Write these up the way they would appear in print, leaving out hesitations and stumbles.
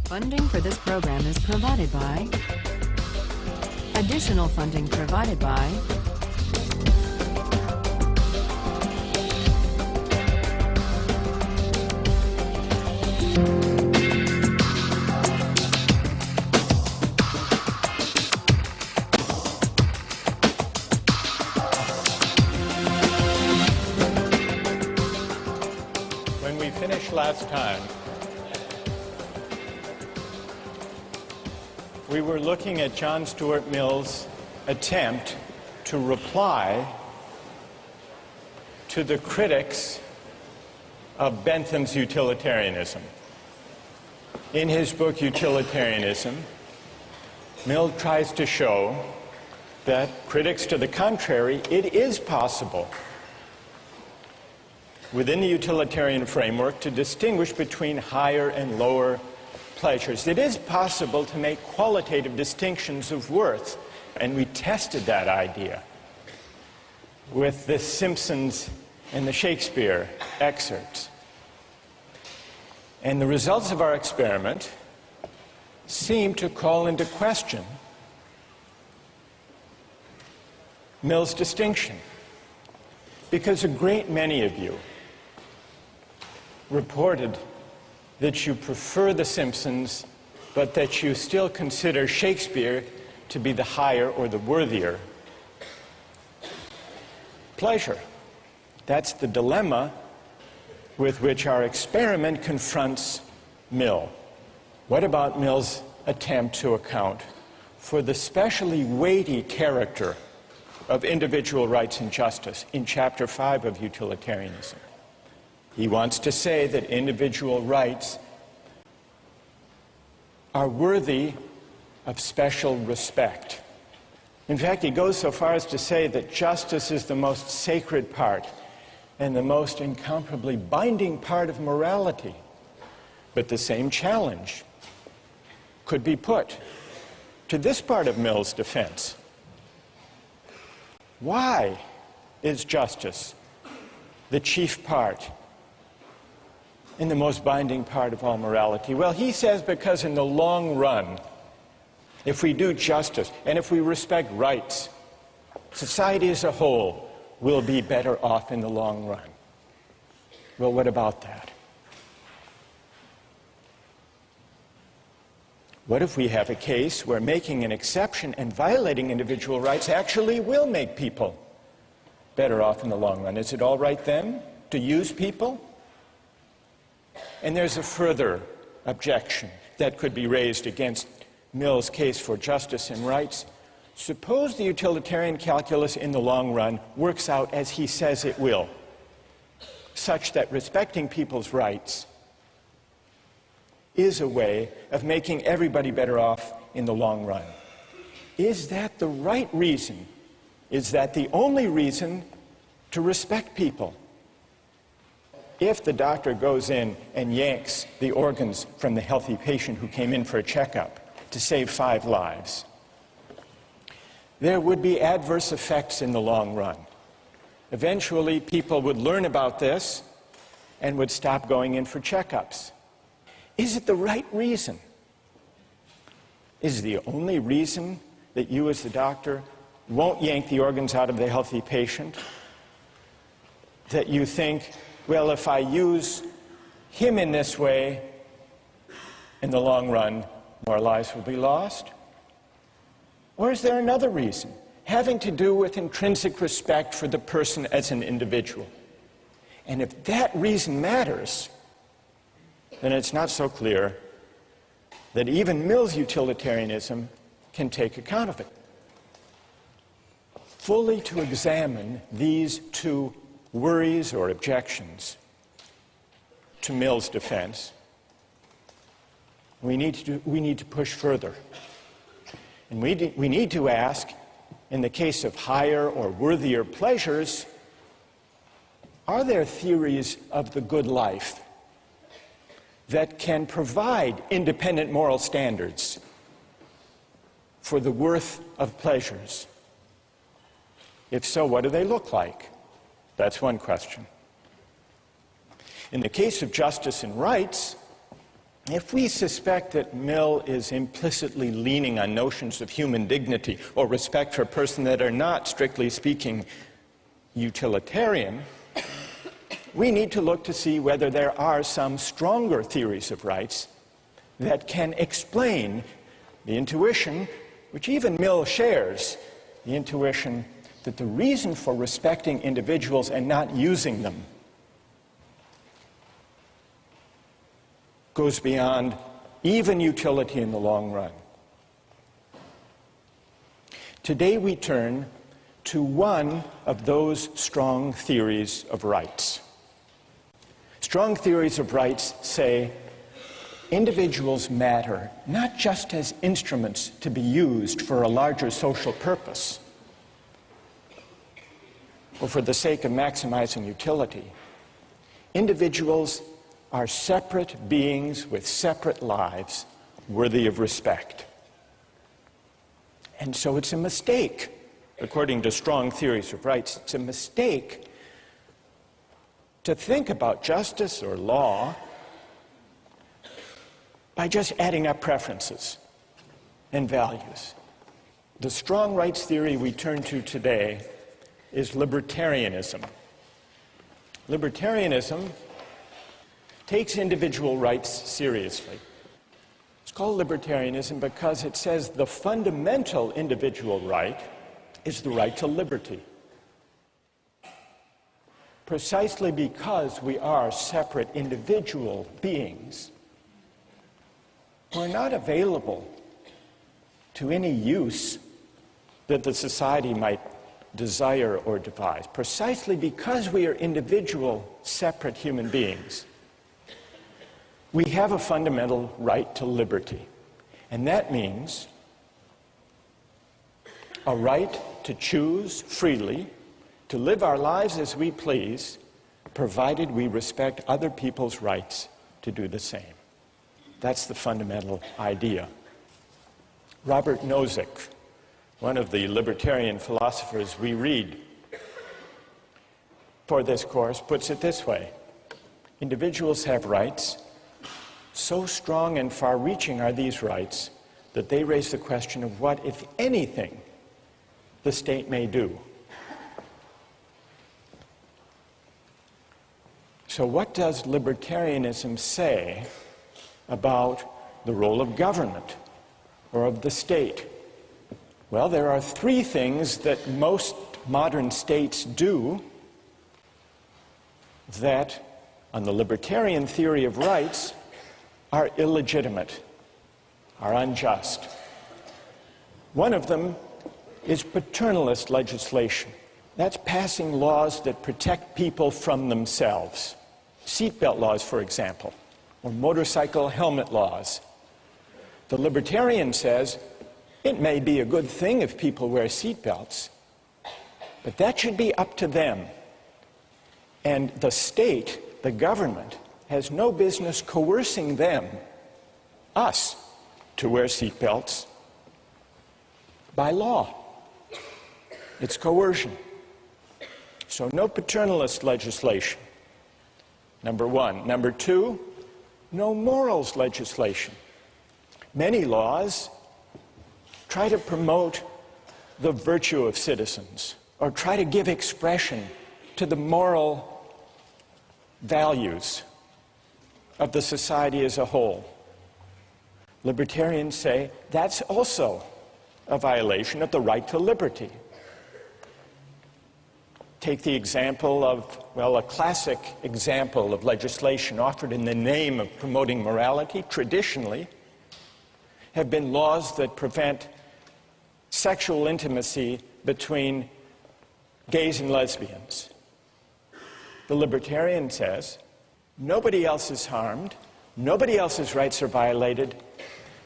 Funding for this program is provided by. Additional funding provided by. When we finished last time, we were looking at John Stuart Mill's attempt to reply to the critics of Bentham's utilitarianism. In his book, Utilitarianism, Mill tries to show that critics to the contrary, it is possible within the utilitarian framework to distinguish between higher and lower pleasures. It is possible to make qualitative distinctions of worth, and we tested that idea with the Simpsons and the Shakespeare excerpts. And the results of our experiment seem to call into question Mill's distinction, because a great many of you reported that you prefer the Simpsons, but that you still consider Shakespeare to be the higher or the worthier pleasure. That's the dilemma with which our experiment confronts Mill. What about Mill's attempt to account for the specially weighty character of individual rights and justice in Chapter 5 of Utilitarianism? He wants to say that individual rights are worthy of special respect. In fact, he goes so far as to say that justice is the most sacred part and the most incomparably binding part of morality. But the same challenge could be put to this part of Mill's defense. Why is justice the chief part and the most binding part of all morality? Well, he says because in the long run, if we do justice and if we respect rights, society as a whole will be better off in the long run. Well, what about that? What if we have a case where making an exception and violating individual rights actually will make people better off in the long run? Is it all right then to use people? And there's a further objection that could be raised against Mill's case for justice and rights. Suppose the utilitarian calculus in the long run works out as he says it will, such that respecting people's rights is a way of making everybody better off in the long run. Is that the right reason? Is that the only reason to respect people? If the doctor goes in and yanks the organs from the healthy patient who came in for a checkup to save 5 lives, there would be adverse effects in the long run. Eventually, people would learn about this and would stop going in for checkups. Is it the right reason? Is the only reason that you as the doctor won't yank the organs out of the healthy patient that you think, well, if I use him in this way, in the long run, more lives will be lost? Or is there another reason, having to do with intrinsic respect for the person as an individual? And if that reason matters, then it's not so clear that even Mill's utilitarianism can take account of it. Fully to examine these two worries or objections to Mill's defense, we need to push further. And we need to ask, in the case of higher or worthier pleasures, are there theories of the good life that can provide independent moral standards for the worth of pleasures? If so, what do they look like? That's one question. In the case of justice and rights, If we suspect that Mill is implicitly leaning on notions of human dignity or respect for persons that are not, strictly speaking, utilitarian, we need to look to see whether there are some stronger theories of rights that can explain the intuition, which even Mill shares, the intuition that the reason for respecting individuals and not using them goes beyond even utility in the long run. Today we turn to one of those strong theories of rights. Strong theories of rights say individuals matter not just as instruments to be used for a larger social purpose or for the sake of maximizing utility. Individuals are separate beings with separate lives worthy of respect. And so it's a mistake, according to strong theories of rights, it's a mistake to think about justice or law by just adding up preferences and values. The strong rights theory we turn to today is libertarianism. Libertarianism takes individual rights seriously. It's called libertarianism because it says the fundamental individual right is the right to liberty. Precisely because we are separate individual beings, we're not available to any use that the society might desire or devise. Precisely because we are individual, separate human beings, we have a fundamental right to liberty. And that means a right to choose freely, to live our lives as we please, provided we respect other people's rights to do the same. That's the fundamental idea. Robert Nozick, one of the libertarian philosophers we read for this course, puts it this way: individuals have rights. So strong and far-reaching are these rights that they raise the question of what, if anything, the state may do. So what does libertarianism say about the role of government or of the state? Well, there are three things that most modern states do that, on the libertarian theory of rights, are illegitimate, are unjust. One of them is paternalist legislation. That's passing laws that protect people from themselves. Seatbelt laws, for example, or motorcycle helmet laws. The libertarian says it may be a good thing if people wear seatbelts, but that should be up to them. And the state, the government, has no business coercing them, us, to wear seatbelts by law. It's coercion. So no paternalist legislation, number one. Number two, no morals legislation. Many laws try to promote the virtue of citizens or try to give expression to the moral values of the society as a whole. Libertarians say that's also a violation of the right to liberty. Take the example of, well, a classic example of legislation offered in the name of promoting morality, traditionally, have been laws that prevent sexual intimacy between gays and lesbians. The libertarian says, nobody else is harmed, nobody else's rights are violated,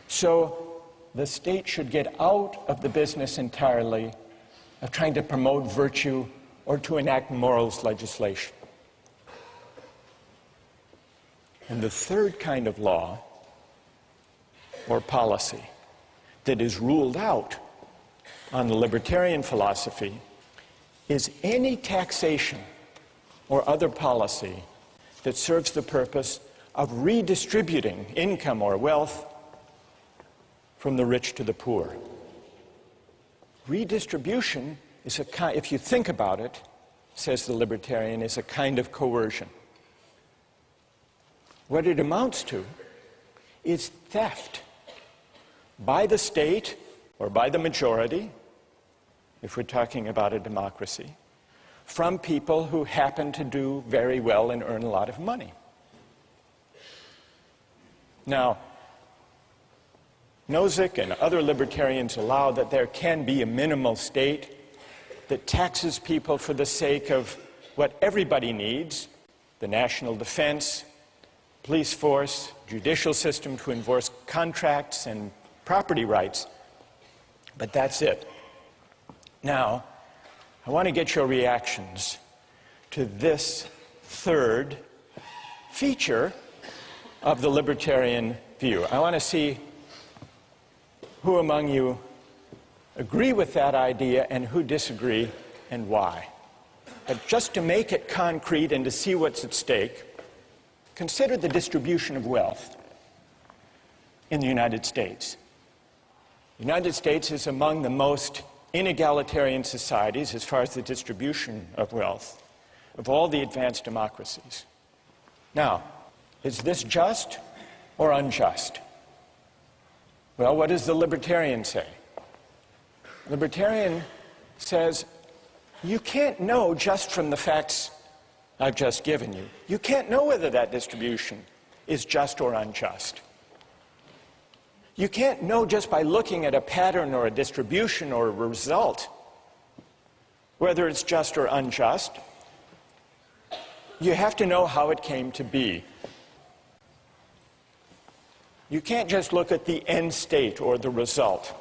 so the state should get out of the business entirely of trying to promote virtue or to enact morals legislation. And the third kind of law or policy that is ruled out on the libertarian philosophy is any taxation or other policy that serves the purpose of redistributing income or wealth from the rich to the poor. Redistribution is a kind, if you think about it, says the libertarian, is a kind of coercion. What it amounts to is theft by the state or by the majority, if we're talking about a democracy, from people who happen to do very well and earn a lot of money. Now, Nozick and other libertarians allow that there can be a minimal state that taxes people for the sake of what everybody needs, the national defense, police force, judicial system to enforce contracts and property rights, but that's it. Now, I want to get your reactions to this third feature of the libertarian view. I want to see who among you agree with that idea and who disagree and why. But just to make it concrete and to see what's at stake, consider the distribution of wealth in the United States. The United States is among the most inegalitarian societies as far as the distribution of wealth of all the advanced democracies. Now, is this just or unjust? Well, what does the libertarian say? Libertarian says, you can't know just from the facts I've just given you. You can't know whether that distribution is just or unjust. You can't know just by looking at a pattern or a distribution or a result whether it's just or unjust. You have to know how it came to be. You can't just look at the end state or the result.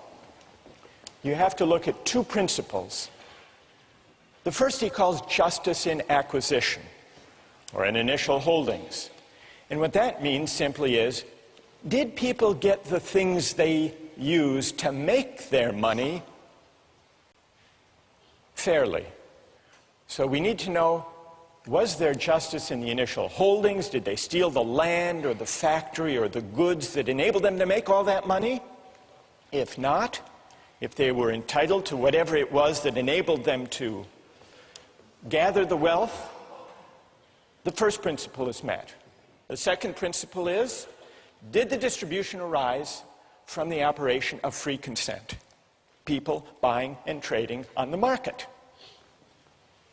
You have to look at two principles. The first he calls justice in acquisition, or in initial holdings. And what that means simply is, did people get the things they used to make their money fairly? So we need to know, was there justice in the initial holdings? Did they steal the land or the factory or the goods that enabled them to make all that money? If not, if they were entitled to whatever it was that enabled them to gather the wealth, the first principle is met. The second principle is, did the distribution arise from the operation of free consent? People buying and trading on the market.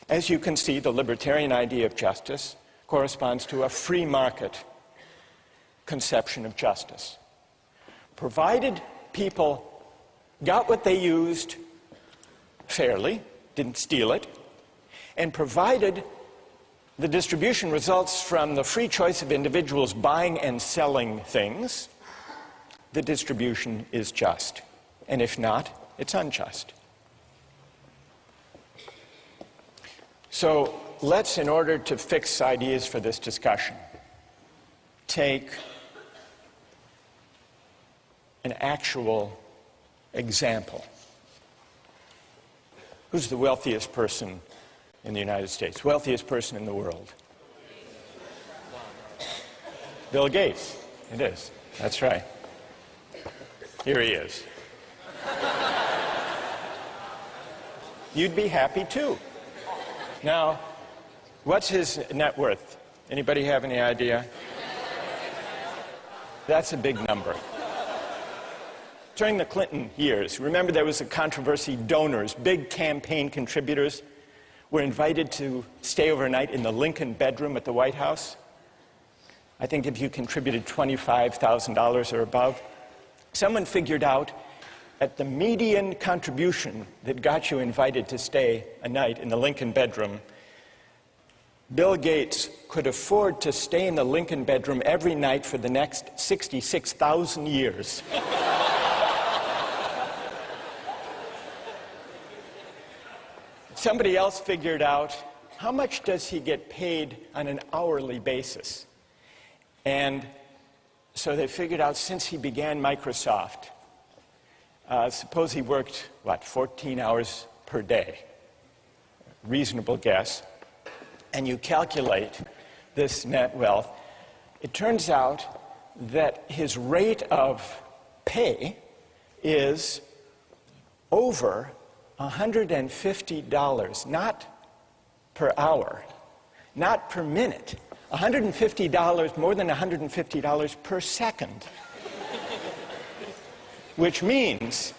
As you can see, the libertarian idea of justice corresponds to a free market conception of justice. Provided people got what they used fairly, didn't steal it, and provided the distribution results from the free choice of individuals buying and selling things, the distribution is just. And if not, it's unjust. So let's, in order to fix ideas for this discussion, take an actual example. Who's the wealthiest person in the United States? Wealthiest person in the world? Bill Gates. It is. That's right. Here he is. You'd be happy too. Now, what's his net worth? Anybody have any idea? That's a big number. During the Clinton years, remember there was a controversy. Donors, big campaign contributors, were invited to stay overnight in the Lincoln bedroom at the White House. I think if you contributed $25,000 or above, someone figured out at the median contribution that got you invited to stay a night in the Lincoln bedroom, Bill Gates could afford to stay in the Lincoln bedroom every night for the next 66,000 years. Somebody else figured out, how much does he get paid on an hourly basis? And so they figured out, since he began Microsoft, suppose he worked, 14 hours per day. Reasonable guess. And you calculate this net wealth. it turns out that his rate of pay is over $150, not per hour, not per minute, $150, more than $150 per second. Which means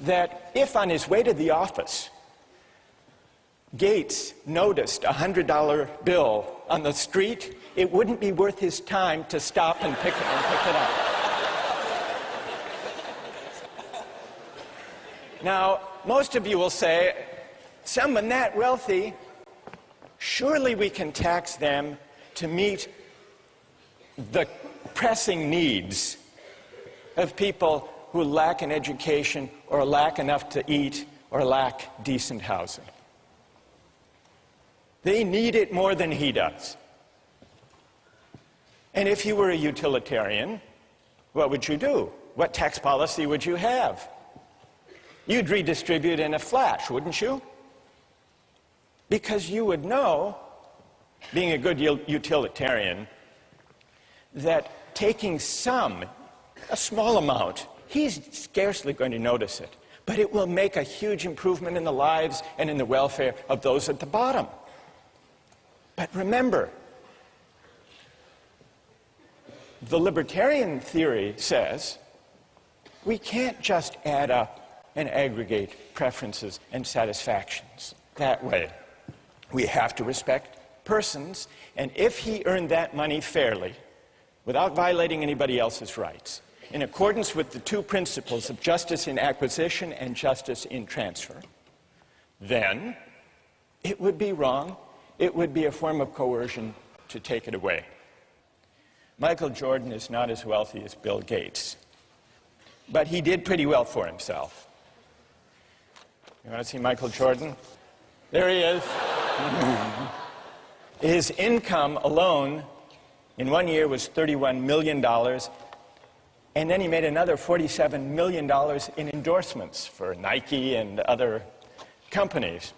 that if on his way to the office, Gates noticed a $100 bill on the street, it wouldn't be worth his time to stop and pick it up. Now, most of you will say, someone that wealthy, surely we can tax them to meet the pressing needs of people who lack an education or lack enough to eat or lack decent housing. They need it more than he does. And if you were a utilitarian, what would you do? What tax policy would you have? You'd redistribute in a flash, wouldn't you? Because you would know, being a good utilitarian, that taking a small amount, he's scarcely going to notice it, but it will make a huge improvement in the lives and in the welfare of those at the bottom. But remember, the libertarian theory says we can't just add up and aggregate preferences and satisfactions that way. We have to respect persons, and if he earned that money fairly, without violating anybody else's rights, in accordance with the two principles of justice in acquisition and justice in transfer, then it would be wrong, it would be a form of coercion to take it away. Michael Jordan is not as wealthy as Bill Gates, but he did pretty well for himself. You want to see Michael Jordan? There he is. His income alone in 1 year was $31 million, and then he made another $47 million in endorsements for Nike and other companies.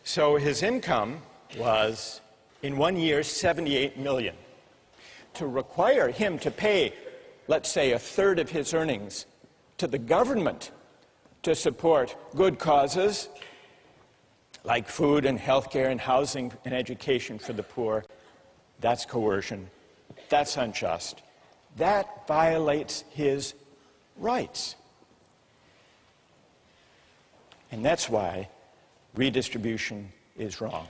So his income was, in 1 year, $78 million. To require him to pay, let's say, a third of his earnings to the government to support good causes like food and health care and housing and education for the poor, that's coercion. That's unjust. That violates his rights. And that's why redistribution is wrong.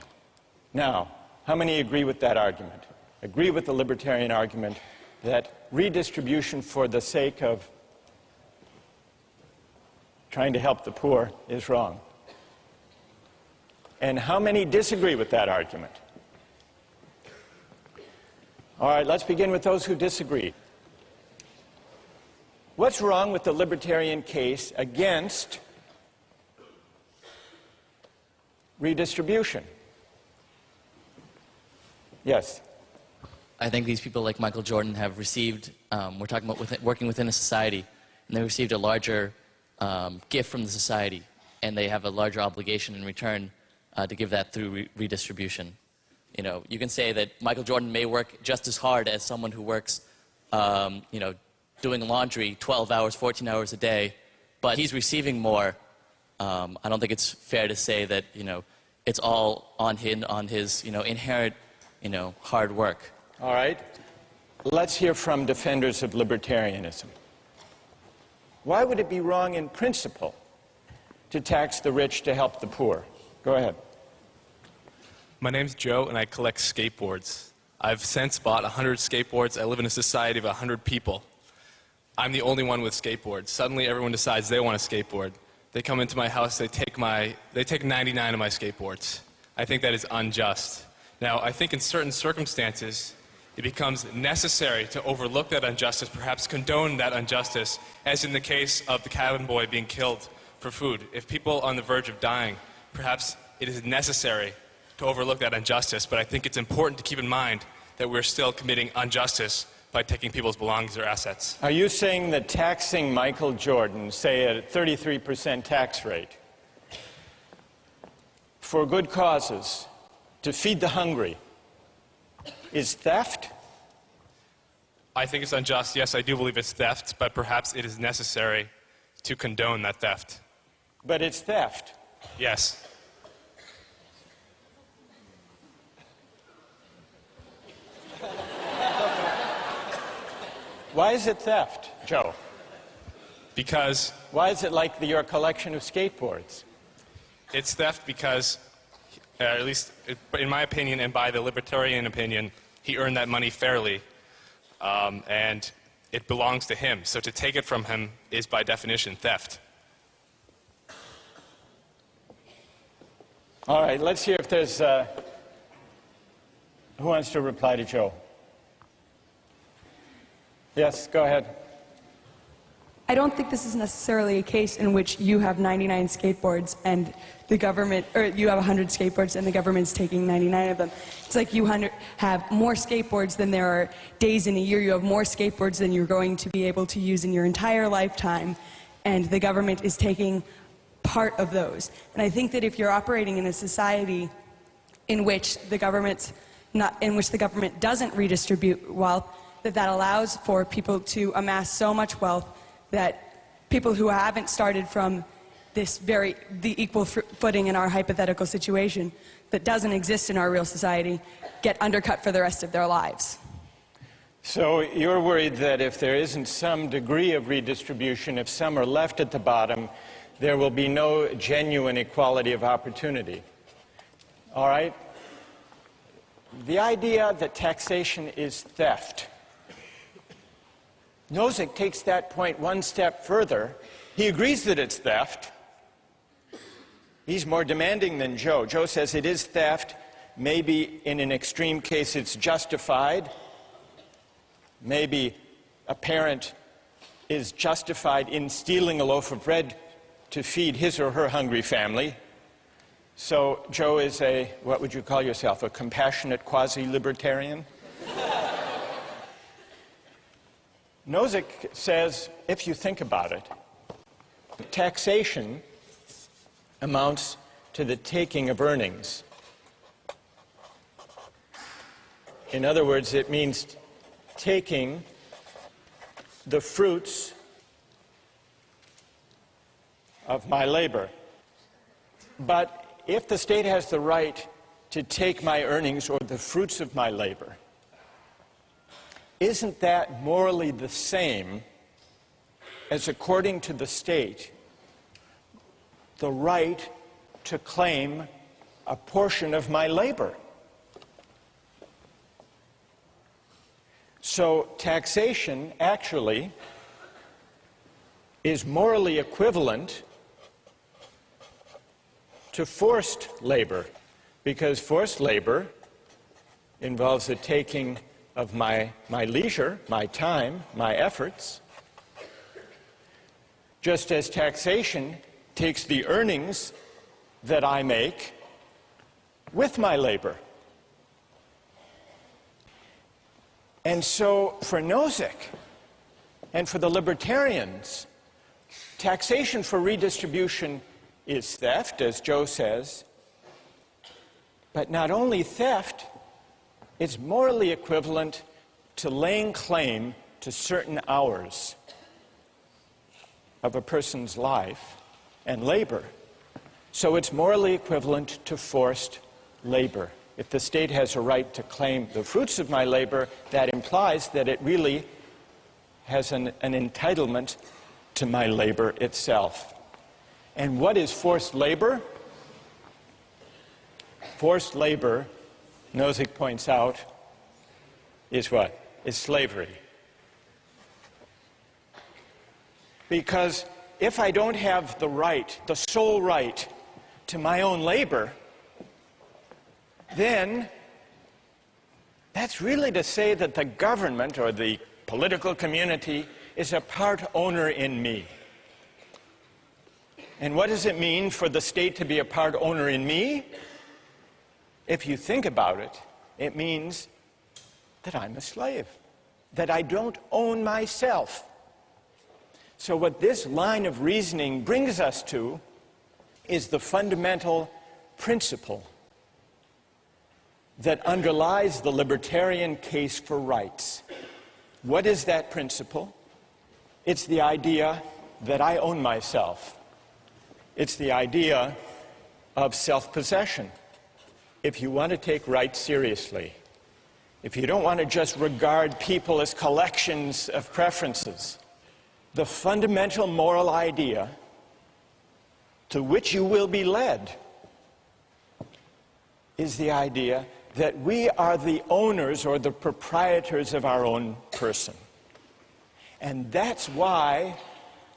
Now, how many agree with that argument? Agree with the libertarian argument that redistribution for the sake of trying to help the poor is wrong? And how many disagree with that argument? All right, let's begin with those who disagree. What's wrong with the libertarian case against redistribution? Yes? I think these people like Michael Jordan have received, we're talking about working within a society, and they received a larger gift from the society, and they have a larger obligation in return to give that through redistribution. You know, you can say that Michael Jordan may work just as hard as someone who works, doing laundry 12 hours, 14 hours a day, but he's receiving more. I don't think it's fair to say that, it's all on his inherent, hard work. All right. Let's hear from defenders of libertarianism. Why would it be wrong in principle to tax the rich to help the poor? Go ahead. My name's Joe, and I collect skateboards. I've since bought 100 skateboards. I live in a society of 100 people. I'm the only one with skateboards. Suddenly, everyone decides they want a skateboard. They come into my house, they take 99 of my skateboards. I think that is unjust. Now, I think in certain circumstances, it becomes necessary to overlook that injustice, perhaps condone that injustice, as in the case of the cabin boy being killed for food. If people are on the verge of dying, perhaps it is necessary to overlook that injustice, but I think it's important to keep in mind that we're still committing injustice by taking people's belongings or assets. Are you saying that taxing Michael Jordan, say at a 33% tax rate, for good causes, to feed the hungry, is theft? I think it's unjust. Yes, I do believe it's theft, but perhaps it is necessary to condone that theft. But it's theft. Yes. Why is it theft, Joe? Because Why is it like your collection of skateboards? it's theft because, at least in my opinion and by the libertarian opinion, he earned that money fairly, and it belongs to him. So to take it from him is by definition theft. All right, let's hear if there's... who wants to reply to Joe? Yes, go ahead. I don't think this is necessarily a case in which you have 99 skateboards and the government, or you have 100 skateboards and the government's taking 99 of them. It's like you have more skateboards than there are days in a year. You have more skateboards than you're going to be able to use in your entire lifetime, and the government is taking part of those. And I think that if you're operating in a society in which the government doesn't redistribute wealth, that allows for people to amass so much wealth that people who haven't started from the equal footing in our hypothetical situation that doesn't exist in our real society get undercut for the rest of their lives. So you're worried that if there isn't some degree of redistribution, if some are left at the bottom, there will be no genuine equality of opportunity. All right? The idea that taxation is theft. Nozick takes that point one step further. He agrees that it's theft. He's more demanding than Joe. Joe says it is theft. Maybe in an extreme case it's justified. Maybe a parent is justified in stealing a loaf of bread to feed his or her hungry family. So Joe is what would you call yourself, a compassionate quasi-libertarian? Nozick says, if you think about it, taxation amounts to the taking of earnings. In other words, it means taking the fruits of my labor. But if the state has the right to take my earnings or the fruits of my labor, isn't that morally the same as, according to the state, the right to claim a portion of my labor? So taxation actually is morally equivalent to forced labor, because forced labor involves the taking of my leisure, my time, my efforts, just as taxation takes the earnings that I make with my labor. And so for Nozick and for the libertarians, taxation for redistribution is theft, as Joe says, but not only theft, it's morally equivalent to laying claim to certain hours of a person's life and labor. So it's morally equivalent to forced labor. If the state has a right to claim the fruits of my labor, that implies that it really has an entitlement to my labor itself. And what is forced labor? Forced labor, Nozick points out, is what? Is slavery. Because if I don't have the right, the sole right, to my own labor, then that's really to say that the government or the political community is a part owner in me. And what does it mean for the state to be a part owner in me? If you think about it, it means that I'm a slave, that I don't own myself. So what this line of reasoning brings us to is the fundamental principle that underlies the libertarian case for rights. What is that principle? It's the idea that I own myself. It's the idea of self-possession. If you want to take rights seriously, if you don't want to just regard people as collections of preferences, the fundamental moral idea to which you will be led is the idea that we are the owners or the proprietors of our own person. And that's why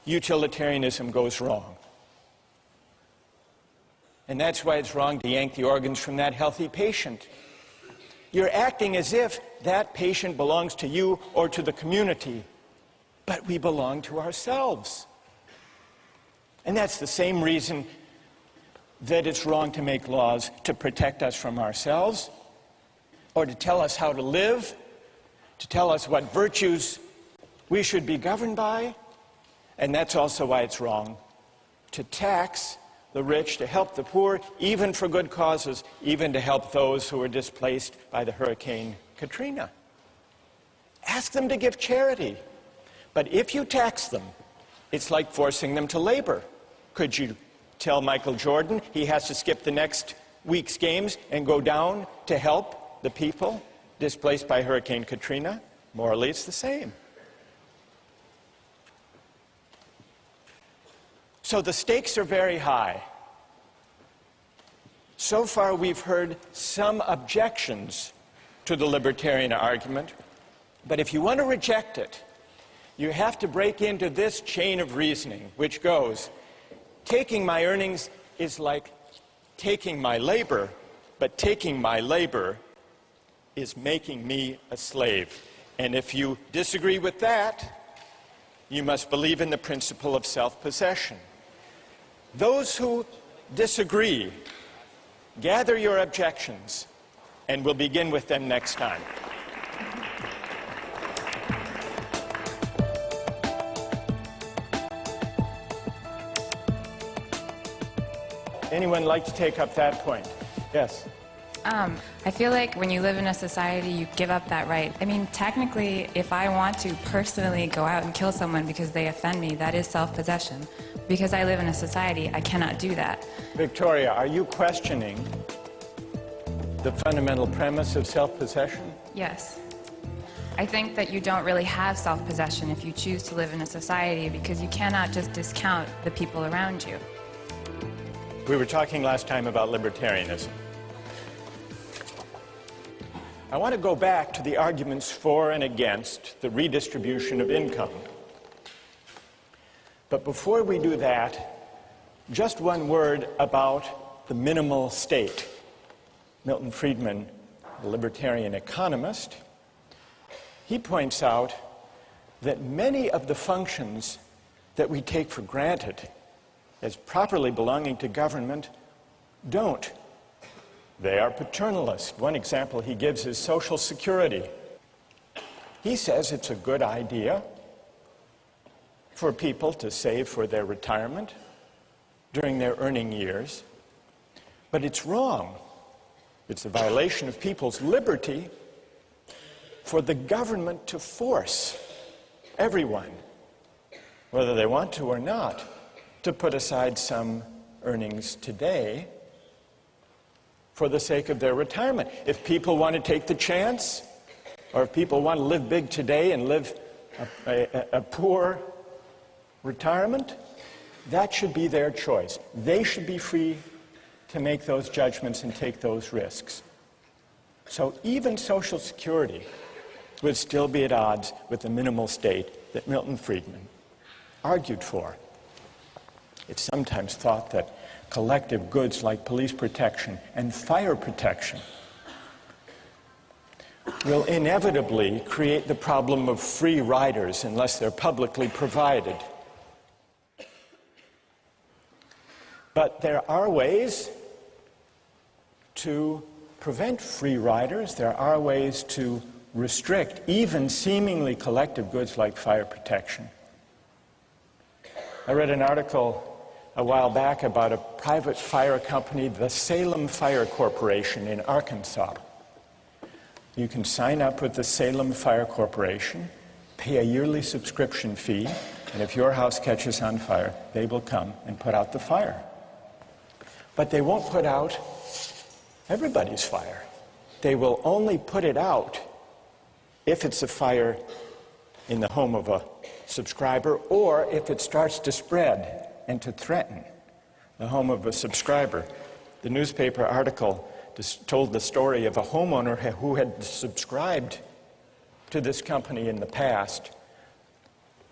utilitarianism goes wrong. And that's why it's wrong to yank the organs from that healthy patient. You're acting as if that patient belongs to you or to the community, but we belong to ourselves. And that's the same reason that it's wrong to make laws to protect us from ourselves, or to tell us how to live, to tell us what virtues we should be governed by. And that's also why it's wrong to tax the rich, to help the poor, even for good causes, even to help those who were displaced by the Hurricane Katrina. Ask them to give charity. But if you tax them, it's like forcing them to labor. Could you tell Michael Jordan he has to skip the next week's games and go down to help the people displaced by Hurricane Katrina? Morally, it's the same. So the stakes are very high. So far, we've heard some objections to the libertarian argument, but if you want to reject it, you have to break into this chain of reasoning, which goes, taking my earnings is like taking my labor, but taking my labor is making me a slave. And if you disagree with that, you must believe in the principle of self-possession. Those who disagree, gather your objections, and we'll begin with them next time. Anyone like to take up that point? Yes. I feel like when you live in a society, you give up that right. I mean, technically, if I want to personally go out and kill someone because they offend me, that is self-possession. Because I live in a society, I cannot do that. Victoria, are you questioning the fundamental premise of self-possession? Yes. I think that you don't really have self-possession if you choose to live in a society because you cannot just discount the people around you. We were talking last time about libertarianism. I want to go back to the arguments for and against the redistribution of income. But before we do that, just one word about the minimal state. Milton Friedman, the libertarian economist, he points out that many of the functions that we take for granted as properly belonging to government don't. They are paternalist. One example he gives is Social Security. He says it's a good idea for people to save for their retirement during their earning years, but it's wrong. It's a violation of people's liberty for the government to force everyone, whether they want to or not, to put aside some earnings today for the sake of their retirement. If people want to take the chance, or if people want to live big today and live a poor retirement, that should be their choice. They should be free to make those judgments and take those risks. So even Social Security would still be at odds with the minimal state that Milton Friedman argued for. It's sometimes thought that collective goods like police protection and fire protection will inevitably create the problem of free riders unless they're publicly provided. But there are ways to prevent free riders. There are ways to restrict even seemingly collective goods like fire protection. I read an article a while back about a private fire company, the Salem Fire Corporation in Arkansas. You can sign up with the Salem Fire Corporation, pay a yearly subscription fee, and if your house catches on fire, they will come and put out the fire. But they won't put out everybody's fire. They will only put it out if it's a fire in the home of a subscriber, or if it starts to spread and to threaten the home of a subscriber. The newspaper article told the story of a homeowner who had subscribed to this company in the past,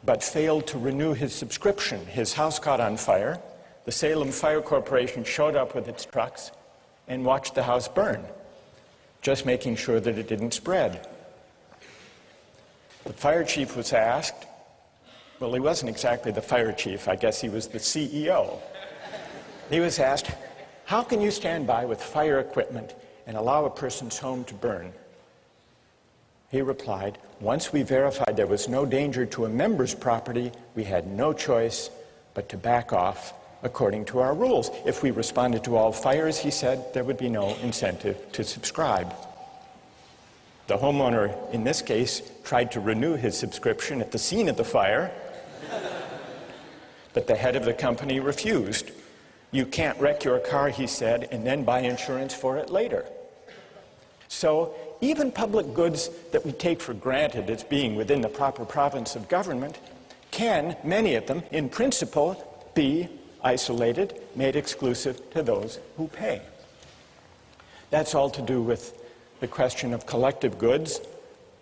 but failed to renew his subscription. His house caught on fire. The Salem Fire Corporation showed up with its trucks and watched the house burn, just making sure that it didn't spread. The fire chief was asked, well, he wasn't exactly the fire chief, I guess he was the CEO. He was asked, how can you stand by with fire equipment and allow a person's home to burn? He replied, once we verified there was no danger to a member's property, we had no choice but to back off according to our rules. If we responded to all fires, he said, there would be no incentive to subscribe. The homeowner, in this case, tried to renew his subscription at the scene of the fire, but the head of the company refused. You can't wreck your car, he said, and then buy insurance for it later. So even public goods that we take for granted as being within the proper province of government can, many of them, in principle, be isolated, made exclusive to those who pay. That's all to do with the question of collective goods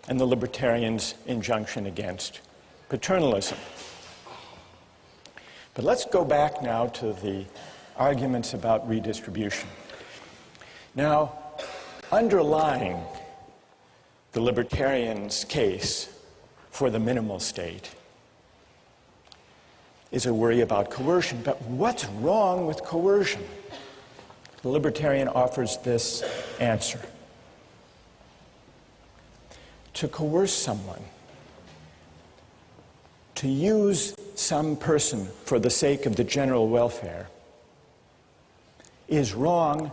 and the libertarians' injunction against paternalism. But let's go back now to the arguments about redistribution. Now, underlying the libertarians' case for the minimal state is a worry about coercion. But what's wrong with coercion? The libertarian offers this answer. To coerce someone, to use some person for the sake of the general welfare, is wrong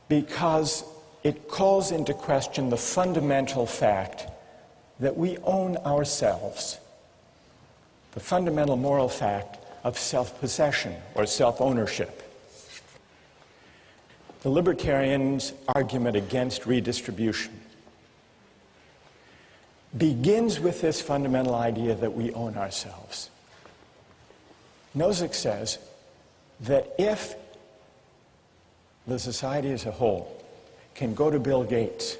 because it calls into question the fundamental fact that we own ourselves, the fundamental moral fact of self-possession or self-ownership. The libertarians' argument against redistribution begins with this fundamental idea that we own ourselves. Nozick says that if the society as a whole can go to Bill Gates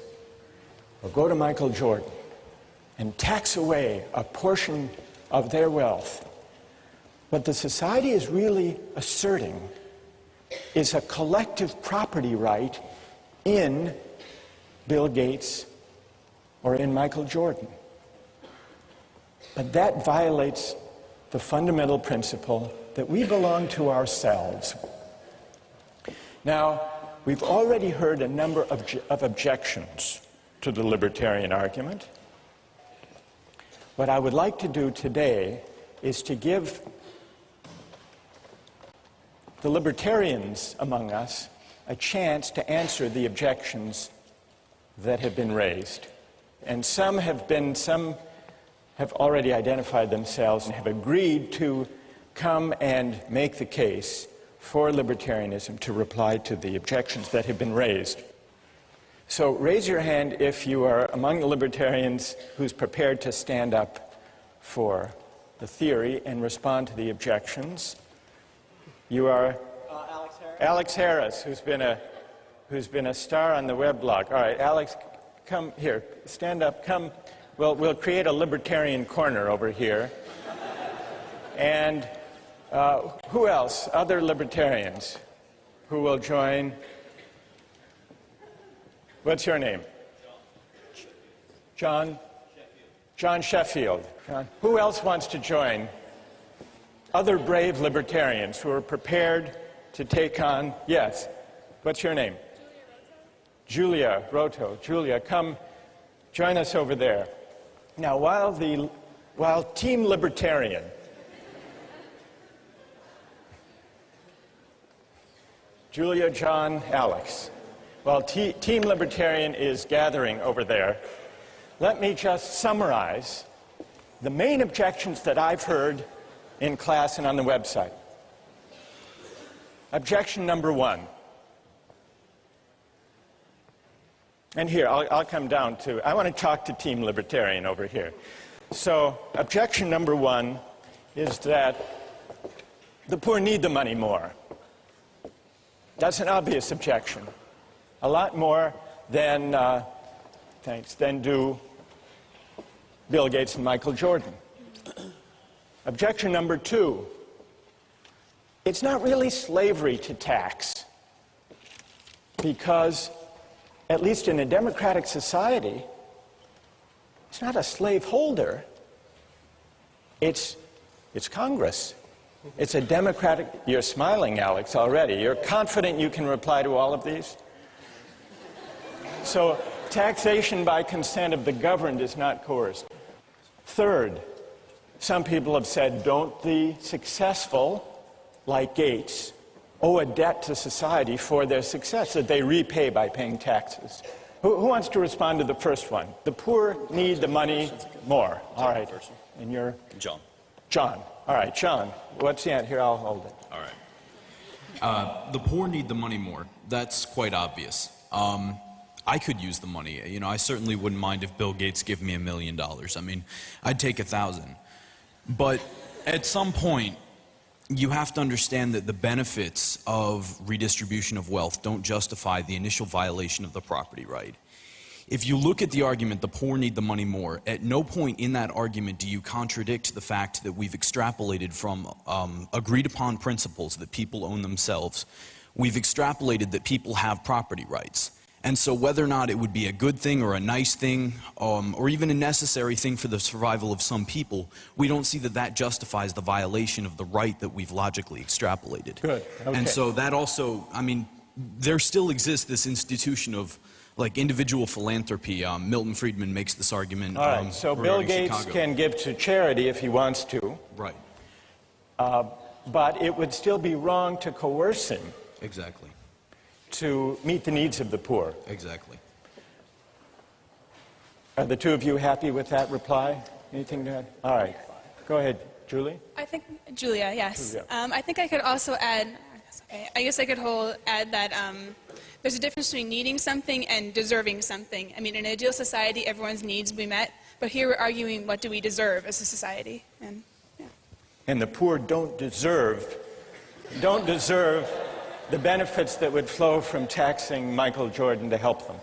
or go to Michael Jordan and tax away a portion of their wealth, what the society is really asserting is a collective property right in Bill Gates or in Michael Jordan. But that violates the fundamental principle that we belong to ourselves. Now, we've already heard a number of objections to the libertarian argument. What I would like to do today is to give the libertarians among us a chance to answer the objections that have been raised. And some have already identified themselves and have agreed to come and make the case for libertarianism to reply to the objections that have been raised. So raise your hand if you are among the libertarians who's prepared to stand up for the theory and respond to the objections. You are Alex Harris, who's been a star on the web blog. All right, Alex, come here, stand up, come. We'll create a libertarian corner over here. And who else? Other libertarians who will join? What's your name? John? John Sheffield. John. Who else wants to join? Other brave libertarians who are prepared to take on, yes. What's your name? Julia Roto. Julia, come join us over there. Now, while Team Libertarian Julia, John, Alex, While Team Libertarian is gathering over there, let me just summarize the main objections that I've heard in class and on the website. Objection number one. And here, I'll come down to, I want to talk to Team Libertarian over here. So, objection number one is that the poor need the money more. That's an obvious objection. A lot more than do Bill Gates and Michael Jordan. Objection number two, it's not really slavery to tax, because at least in a democratic society, it's not a slaveholder, it's Congress. It's a democratic, you're smiling, Alex, already. You're confident you can reply to all of these? So, taxation by consent of the governed is not coerced. Third, some people have said, don't the successful, like Gates, owe a debt to society for their success that they repay by paying taxes? Who wants to respond to the first one? The poor need the money more. All right. And you're? John. John. All right, John. What's the answer? Here, I'll hold it. All right. The poor need the money more. That's quite obvious. I could use the money. You know, I certainly wouldn't mind if Bill Gates gave me $1 million. I mean, I'd take 1,000. But at some point, you have to understand that the benefits of redistribution of wealth don't justify the initial violation of the property right. If you look at the argument, the poor need the money more, at no point in that argument do you contradict the fact that we've extrapolated from agreed upon principles that people own themselves. We've extrapolated that people have property rights. And so whether or not it would be a good thing or a nice thing, or even a necessary thing for the survival of some people, we don't see that that justifies the violation of the right that we've logically extrapolated. Good. Okay. And so that also, I mean, there still exists this institution of like individual philanthropy. Milton Friedman makes this argument. All right, so Bill Gates Chicago. can give to charity if he wants to. Right. But it would still be wrong to coerce him Exactly. to meet the needs of the poor. Exactly. Are the two of you happy with that reply? Anything to add? All right. Go ahead, Julie. I think, Julia, yes. Julia. I think I could also add, I guess I could add that there's a difference between needing something and deserving something. I mean, in an ideal society, everyone's needs will be met, but here we're arguing what do we deserve as a society. And, yeah. And the poor don't deserve the benefits that would flow from taxing Michael Jordan to help them.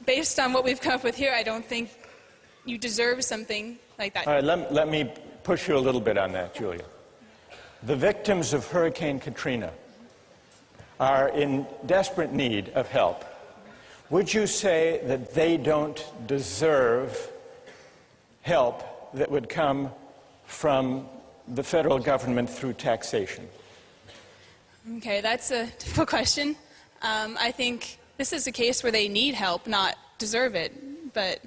Based on what we've come up with here, I don't think you deserve something like that. All right, let me push you a little bit on that, Julia. The victims of Hurricane Katrina are in desperate need of help. Would you say that they don't deserve help that would come from the federal government through taxation? Okay, that's a difficult question. I think this is a case where they need help, not deserve it. But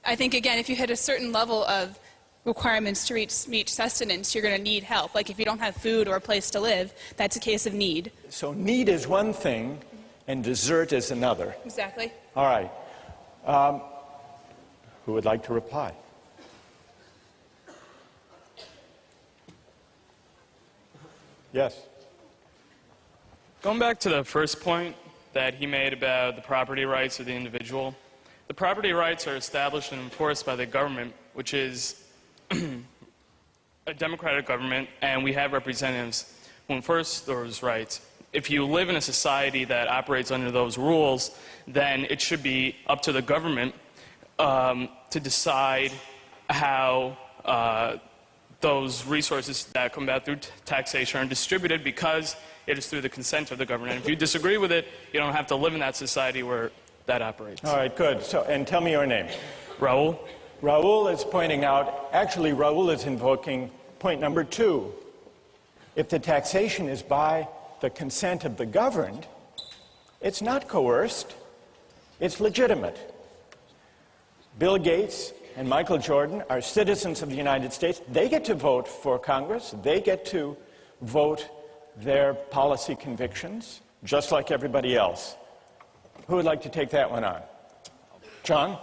I think, again, if you hit a certain level of requirements to reach sustenance, you're going to need help. Like if you don't have food or a place to live, that's a case of need. So need is one thing, and desert is another. Exactly. All right. Who would like to reply? Yes. Going back to the first point that he made about the property rights of the individual, the property rights are established and enforced by the government, which is a democratic government, and we have representatives who enforce those rights. If you live in a society that operates under those rules, then it should be up to the government to decide how those resources that come about through taxation are distributed, because it is through the consent of the government. And if you disagree with it, you don't have to live in that society where that operates. All right, good. So, and tell me your name. Raul? Raul is pointing out, actually Raul is invoking point number 2. If the taxation is by the consent of the governed, it's not coerced, it's legitimate. Bill Gates and Michael Jordan are citizens of the United States. They get to vote for Congress. They get to vote their policy convictions, just like everybody else. Who would like to take that one on? John?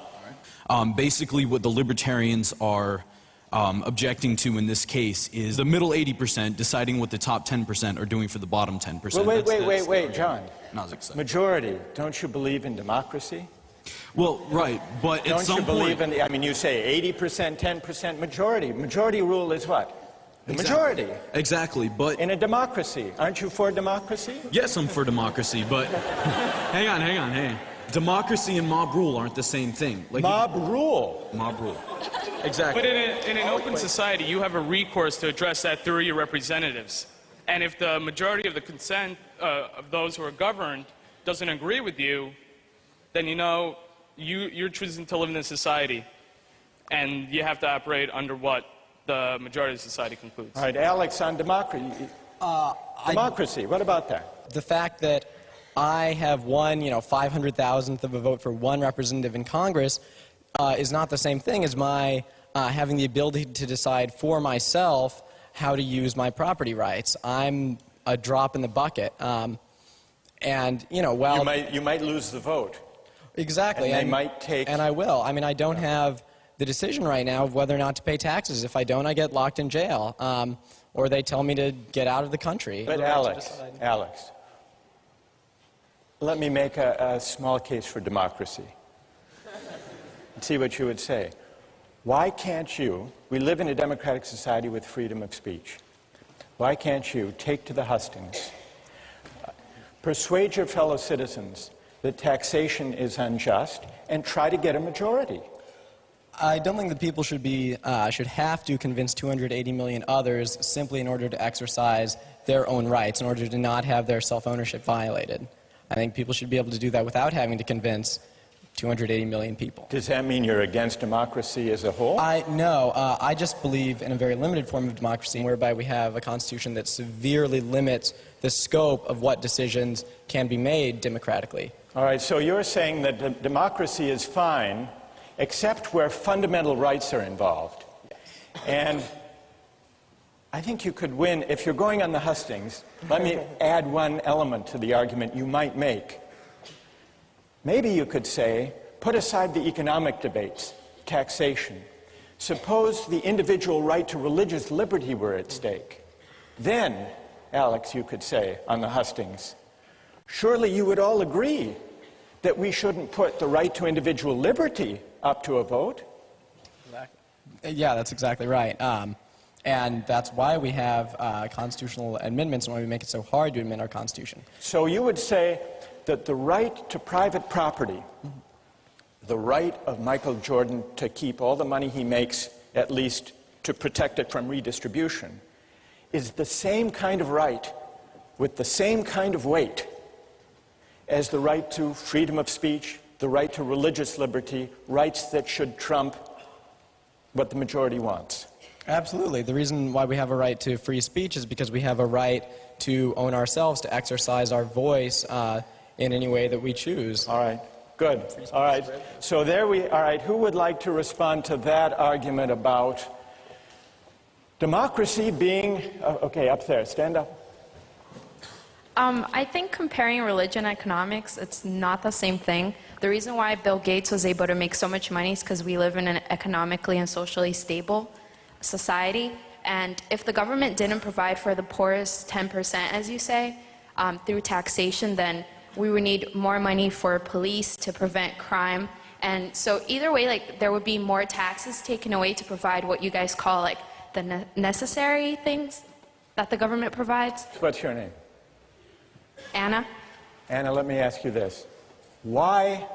Basically, what the libertarians are objecting to in this case is the middle 80% deciding what the top 10% are doing for the bottom 10%. Wait, John. Majority. Don't you believe in democracy? Well, right, but at some point... Don't you believe in, I mean, you say 80%, 10% majority. Majority rule is what? The majority. Exactly, but... In a democracy. Aren't you for democracy? Yes, I'm for democracy, but... hang on. Democracy and mob rule aren't the same thing. Like mob rule? Mob rule. Exactly. But in an open society, you have a recourse to address that through your representatives. And if the majority of the consent of those who are governed doesn't agree with you, then you know you're choosing to live in a society, and you have to operate under what the majority of society concludes. All right, Alex, on democracy. Democracy, what about that? The fact that I have won, 500,000th of a vote for one representative in Congress is not the same thing as my having the ability to decide for myself how to use my property rights. I'm a drop in the bucket. And, well... You might lose the vote. Exactly. And they might take... And I will. I mean, I don't have the decision right now of whether or not to pay taxes. If I don't, I get locked in jail. Or they tell me to get out of the country. But Alex, let me make a small case for democracy. And see what you would say. Why can't you, we live in a democratic society with freedom of speech. Why can't you take to the hustings, persuade your fellow citizens that taxation is unjust, and try to get a majority? I don't think that people should have to convince 280 million others simply in order to exercise their own rights, in order to not have their self-ownership violated. I think people should be able to do that without having to convince 280 million people. Does that mean you're against democracy as a whole? No, I just believe in a very limited form of democracy whereby we have a constitution that severely limits the scope of what decisions can be made democratically. All right, so you're saying that democracy is fine except where fundamental rights are involved. And I think you could win, if you're going on the hustings, let me add one element to the argument you might make. Maybe you could say, put aside the economic debates, taxation. Suppose the individual right to religious liberty were at stake. Then, Alex, you could say on the hustings, surely you would all agree that we shouldn't put the right to individual liberty up to a vote? Yeah, that's exactly right. And that's why we have constitutional amendments and why we make it so hard to amend our Constitution. So you would say that the right to private property, the right of Michael Jordan to keep all the money he makes, at least to protect it from redistribution, is the same kind of right with the same kind of weight as the right to freedom of speech, the right to religious liberty, rights that should trump what the majority wants. Absolutely. The reason why we have a right to free speech is because we have a right to own ourselves, to exercise our voice in any way that we choose. All right. Good. All right. So all right, who would like to respond to that argument about democracy being, okay, up there, stand up. I think comparing religion and economics, it's not the same thing. The reason why Bill Gates was able to make so much money is because we live in an economically and socially stable society. And if the government didn't provide for the poorest 10%, as you say, through taxation, then we would need more money for police to prevent crime. And so either way, there would be more taxes taken away to provide what you guys call the necessary things that the government provides. What's your name? Anna. Anna, let me ask you this. Why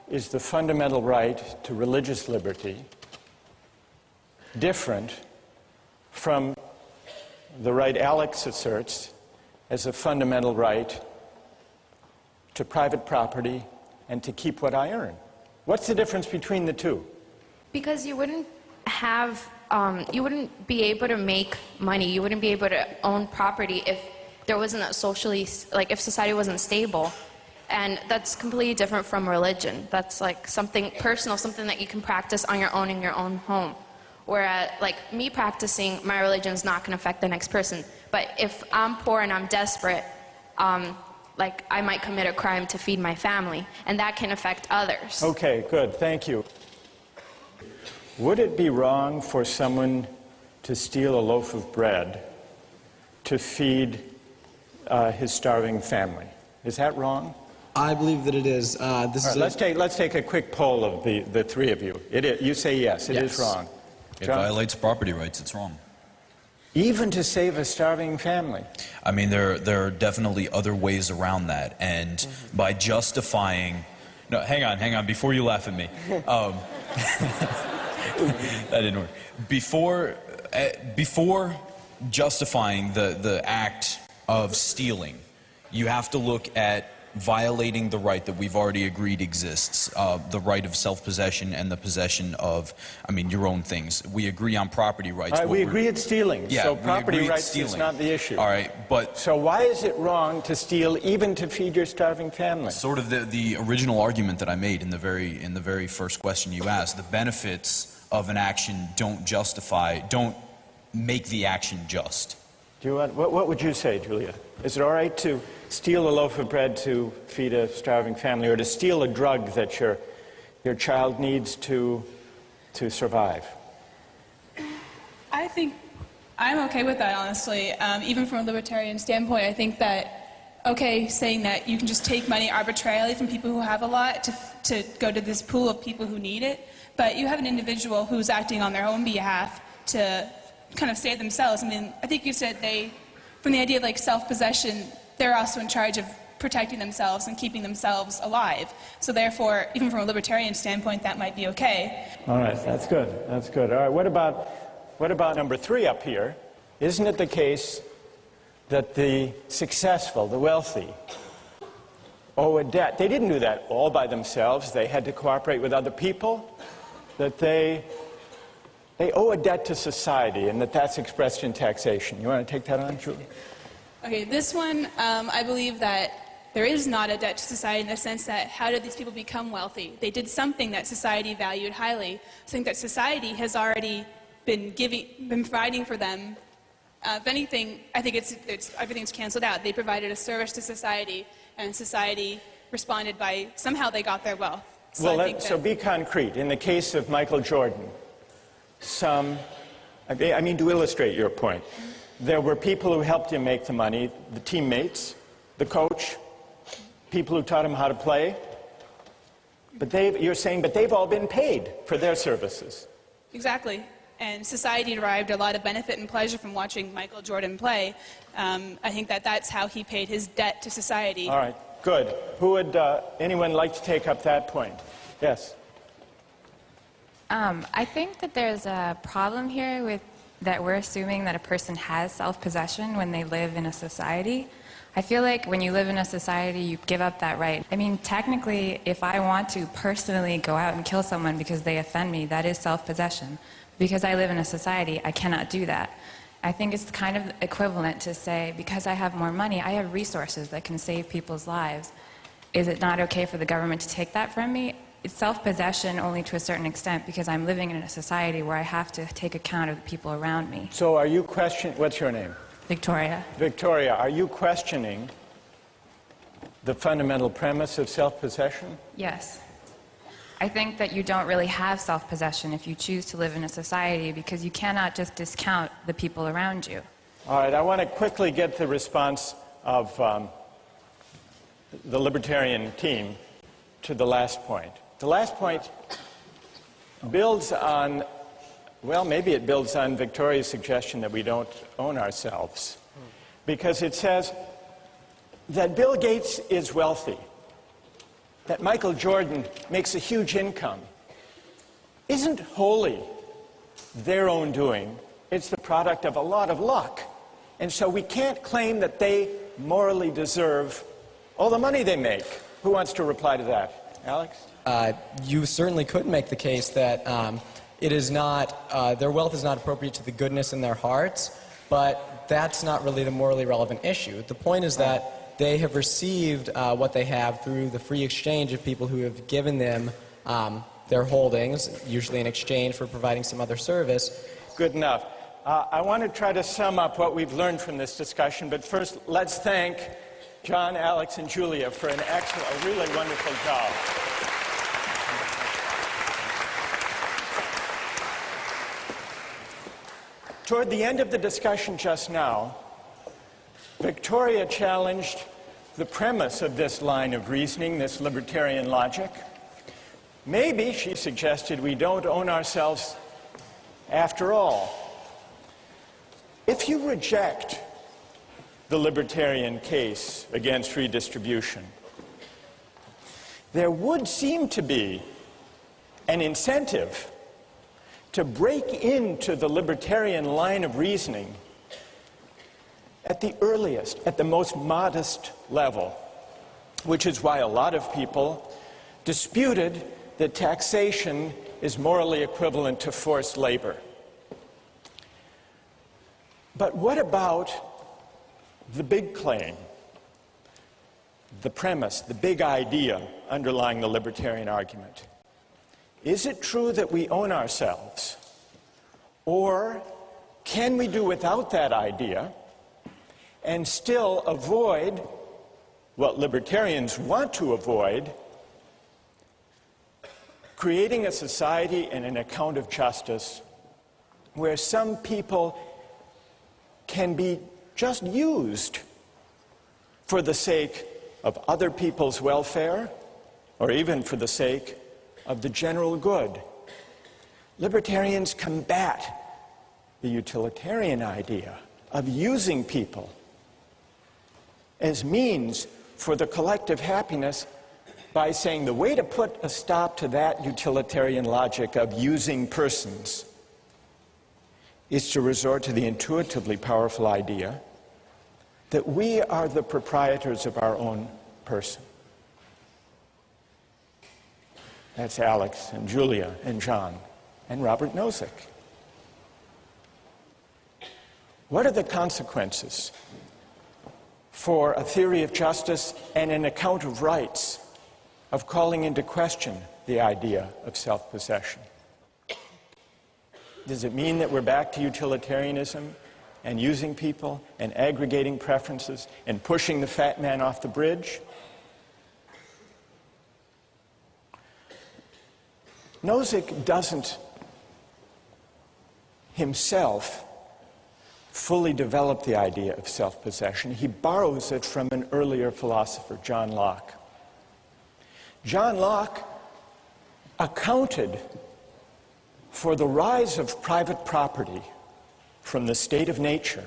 is the fundamental right to religious liberty different from the right Alex asserts as a fundamental right to private property and to keep what I earn? What's the difference between the two? Because you wouldn't you wouldn't be able to make money, you wouldn't be able to own property if there wasn't a socially, if society wasn't stable. And that's completely different from religion. That's something personal, something that you can practice on your own in your own home. Whereas, me practicing my religion is not going to affect the next person. But if I'm poor and I'm desperate, like I might commit a crime to feed my family, and that can affect others. Okay, good, thank you. Would it be wrong for someone to steal a loaf of bread to feed his starving family? Is that wrong? I believe that it is. Let's take a quick poll of the three of you. You say yes, it is wrong. It John? violates property rights, it's wrong. Even to save a starving family? I mean, there are definitely other ways around that, and by justifying... No, hang on, before you laugh at me. That didn't work. Before justifying the act of stealing, you have to look at violating the right that we've already agreed exists, the right of self-possession and the possession of, your own things. We agree on property rights. All right, we agree at stealing, yeah, so property rights stealing. is not the issue. All right, but... So why is it wrong to steal even to feed your starving family? Sort of the original argument that I made in the very first question you asked. The benefits of an action don't make the action just. What would you say, Julia? Is it all right to steal a loaf of bread to feed a starving family, or to steal a drug that your child needs to survive? I think I'm okay with that, honestly. Even from a libertarian standpoint, I think that, saying that you can just take money arbitrarily from people who have a lot to go to this pool of people who need it, but you have an individual who's acting on their own behalf to kind of save themselves. I mean, I think you said from the idea of like self-possession, they're also in charge of protecting themselves and keeping themselves alive. So therefore, even from a libertarian standpoint, that might be okay. All right, that's good. That's good. All right, what about number 3 up here? Isn't it the case that the successful, the wealthy, owe a debt? They didn't do that all by themselves. They had to cooperate with other people. That they owe a debt to society, and that's expressed in taxation. You want to take that on, Julie? Okay, this one, I believe that there is not a debt to society in the sense that how did these people become wealthy? They did something that society valued highly, something that society has already been providing for them. If anything, I think everything's canceled out. They provided a service to society, and society responded by somehow they got their wealth. So be concrete. In the case of Michael Jordan, to illustrate your point, there were people who helped him make the money, the teammates, the coach, people who taught him how to play. But you're saying they've all been paid for their services. Exactly. And society derived a lot of benefit and pleasure from watching Michael Jordan play. I think that's how he paid his debt to society. All right, good. Anyone like to take up that point? Yes. I think that there's a problem here with that we're assuming that a person has self-possession when they live in a society. I feel like when you live in a society, you give up that right. I mean, technically, if I want to personally go out and kill someone because they offend me, that is self-possession. Because I live in a society, I cannot do that. I think it's kind of equivalent to say, because I have more money, I have resources that can save people's lives. Is it not okay for the government to take that from me? It's self-possession only to a certain extent because I'm living in a society where I have to take account of the people around me. So are you questioning, what's your name? Victoria. Victoria, are you questioning the fundamental premise of self-possession? Yes. I think that you don't really have self-possession if you choose to live in a society because you cannot just discount the people around you. All right, I want to quickly get the response of the Libertarian team to the last point. The last point builds on, maybe it builds on Victoria's suggestion that we don't own ourselves. Because it says that Bill Gates is wealthy, that Michael Jordan makes a huge income, isn't wholly their own doing. It's the product of a lot of luck. And so we can't claim that they morally deserve all the money they make. Who wants to reply to that? Alex? You certainly could make the case that it is not, their wealth is not appropriate to the goodness in their hearts, but that's not really the morally relevant issue. The point is that they have received what they have through the free exchange of people who have given them their holdings, usually in exchange for providing some other service. Good enough. I want to try to sum up what we've learned from this discussion, but first let's thank John, Alex, and Julia for a really wonderful job. Toward the end of the discussion just now, Victoria challenged the premise of this line of reasoning, this libertarian logic. Maybe, she suggested, we don't own ourselves after all. If you reject the libertarian case against redistribution, there would seem to be an incentive to break into the libertarian line of reasoning at the earliest, at the most modest level, which is why a lot of people disputed that taxation is morally equivalent to forced labor. But what about the big claim, the premise, the big idea underlying the libertarian argument? Is it true that we own ourselves? Or can we do without that idea and still avoid what libertarians want to avoid, creating a society and an account of justice where some people can be just used for the sake of other people's welfare or even for the sake of the general good? Libertarians combat the utilitarian idea of using people as means for the collective happiness by saying the way to put a stop to that utilitarian logic of using persons is to resort to the intuitively powerful idea that we are the proprietors of our own person. That's Alex and Julia and John and Robert Nozick. What are the consequences for a theory of justice and an account of rights of calling into question the idea of self-possession? Does it mean that we're back to utilitarianism and using people and aggregating preferences and pushing the fat man off the bridge? Nozick doesn't himself fully develop the idea of self-possession. He borrows it from an earlier philosopher, John Locke. John Locke accounted for the rise of private property from the state of nature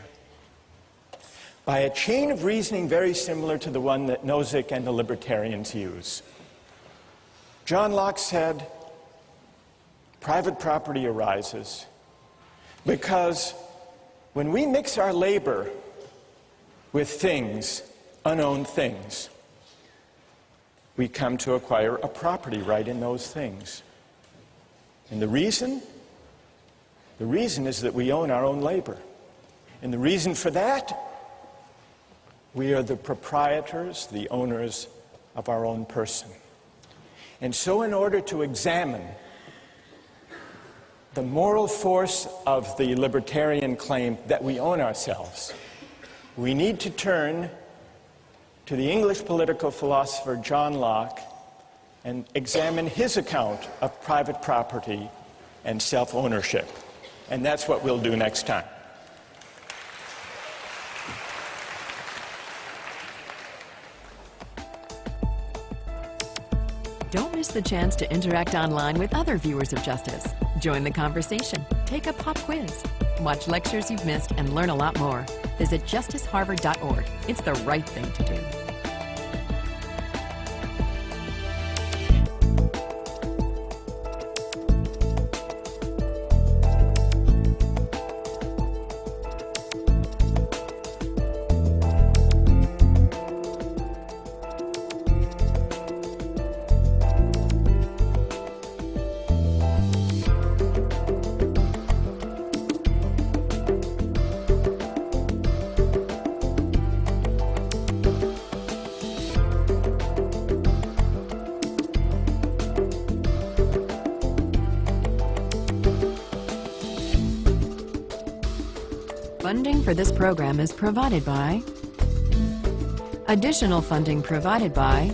by a chain of reasoning very similar to the one that Nozick and the libertarians use. John Locke said, private property arises because when we mix our labor with things, unowned things, we come to acquire a property right in those things. And the reason is that we own our own labor. And the reason for that, we are the proprietors, the owners of our own person. And so in order to examine the moral force of the libertarian claim that we own ourselves, we need to turn to the English political philosopher John Locke and examine his account of private property and self-ownership. And that's what we'll do next time. Don't miss the chance to interact online with other viewers of Justice. Join the conversation, take a pop quiz, watch lectures you've missed, and learn a lot more. Visit justiceharvard.org. It's the right thing to do. Funding for this program is provided by Additional funding provided by